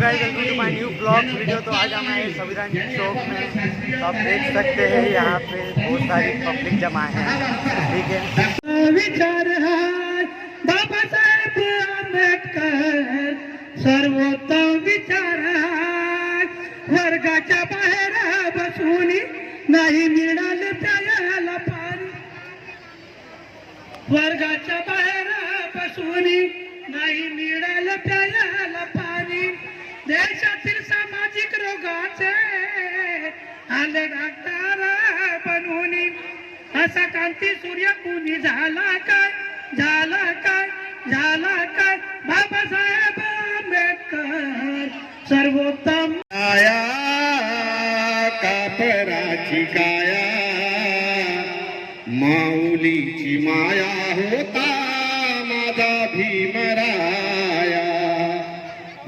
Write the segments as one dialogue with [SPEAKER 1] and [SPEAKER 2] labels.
[SPEAKER 1] Guys welcome to my new blog video. तो आज हम आए संविधान चौक में। तो आप देख सकते हैं यहाँ पे बहुत सारी पब्लिक जमा है। ठीक है,
[SPEAKER 2] विचार है बाबा साहेब आंबेडकर सर्वोत्तम विचार है। वर्गाच्या बाहेर बसून नाही मिळाले प्यायला पाणी, वर्गाच्या बाहेर बसून नाही मिळाले प्यायला पाणी। देशातील सामाजिक रोगाचे आले डॉक्टर बनवून असा कांती सूर्य कुणी झाला काय, झाला काय, झाला काय। बाबासाहेब आंबेडकर सर्वोत्तम
[SPEAKER 3] काया कापराची काया माऊलीची माया होता माझा भीमराया,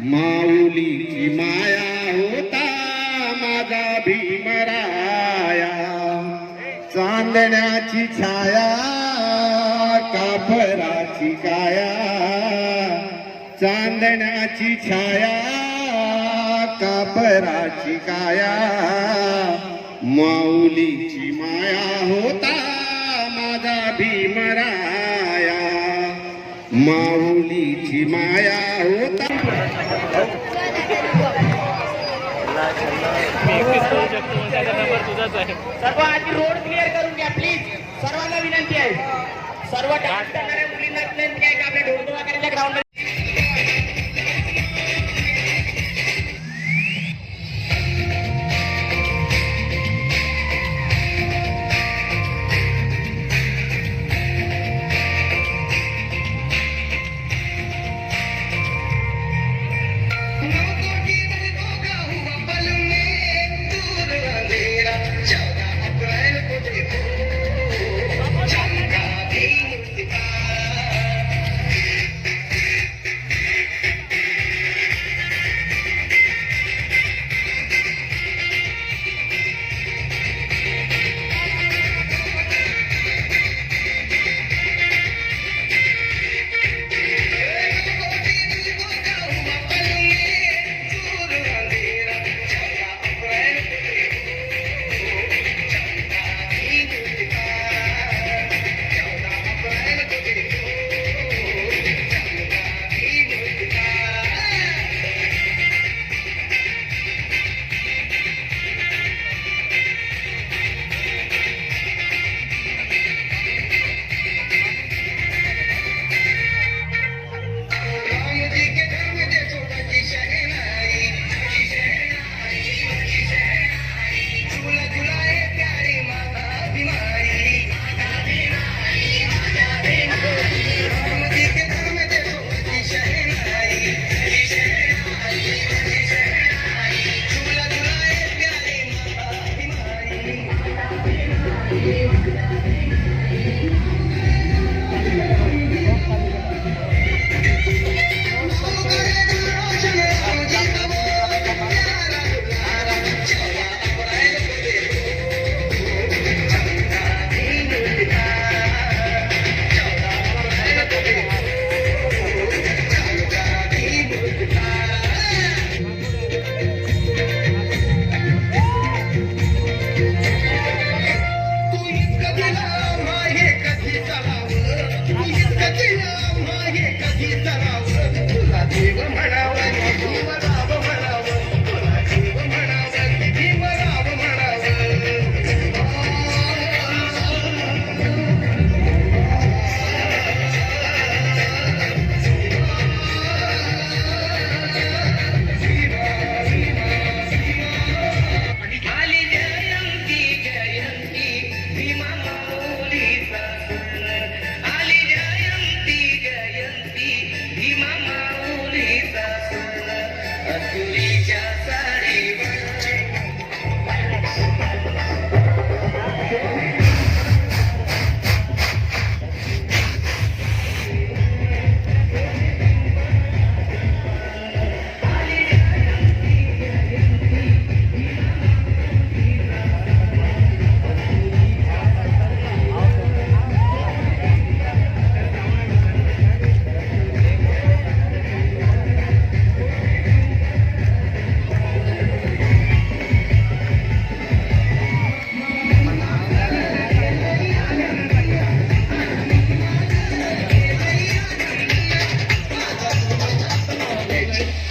[SPEAKER 3] माऊलीची माया होता माझा भीमराया। चांदण्याची छाया कापराची काया, चांदण्याची छाया कापराची काया माऊलीची माया होता माझा भीमराया, माऊलीची माया होता।
[SPEAKER 4] सर्व आधी रोड क्लिअर करून घ्या प्लीज, सर्वांना विनंती आहे। सर्व डान्स करणाऱ्या मुलींना विनंती आहे की आपल्या ढोलतो वगैरेच्या ground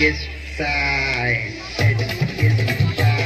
[SPEAKER 3] Kiss side. Kiss side.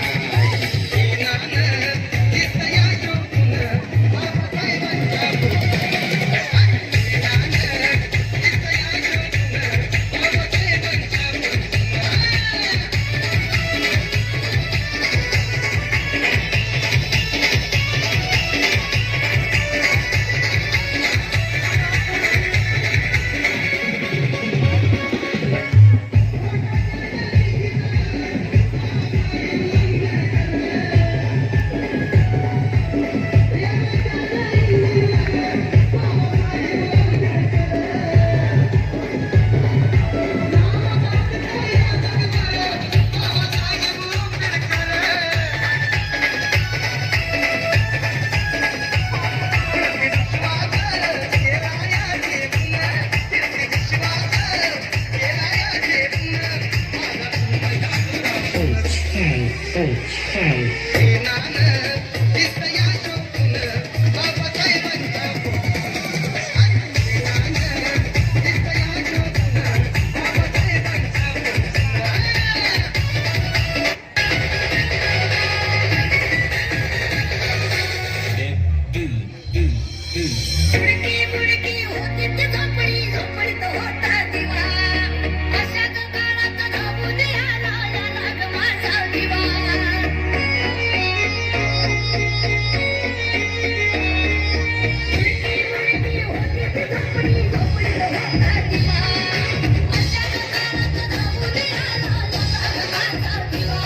[SPEAKER 5] बुडकी बुडकी होती ती झोपडी झोपडीत होता दिवा अशा काळात धावू दे आला याला ग माझा दिवा बुडकी बुडकी होती ती झोपडी झोपडीत होता दिवा अशा काळात धावू दे आला याला ग माझा दिवा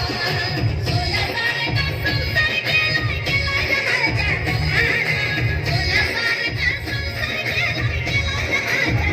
[SPEAKER 5] सोन्यासारखा संसार केलाय केलाय माझ्या देवानं सोन्यासारखा संसार केलाय केलाय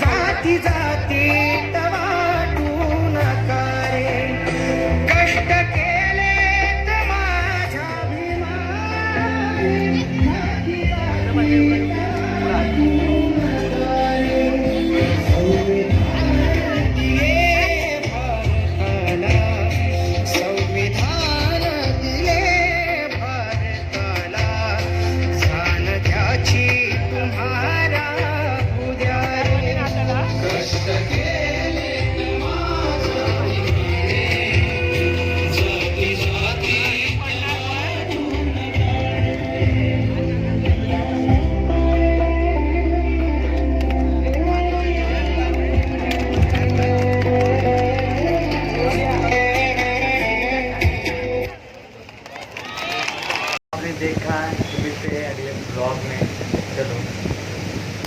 [SPEAKER 2] जाती जाती तवा तू नका रे कष्ट
[SPEAKER 1] एवढं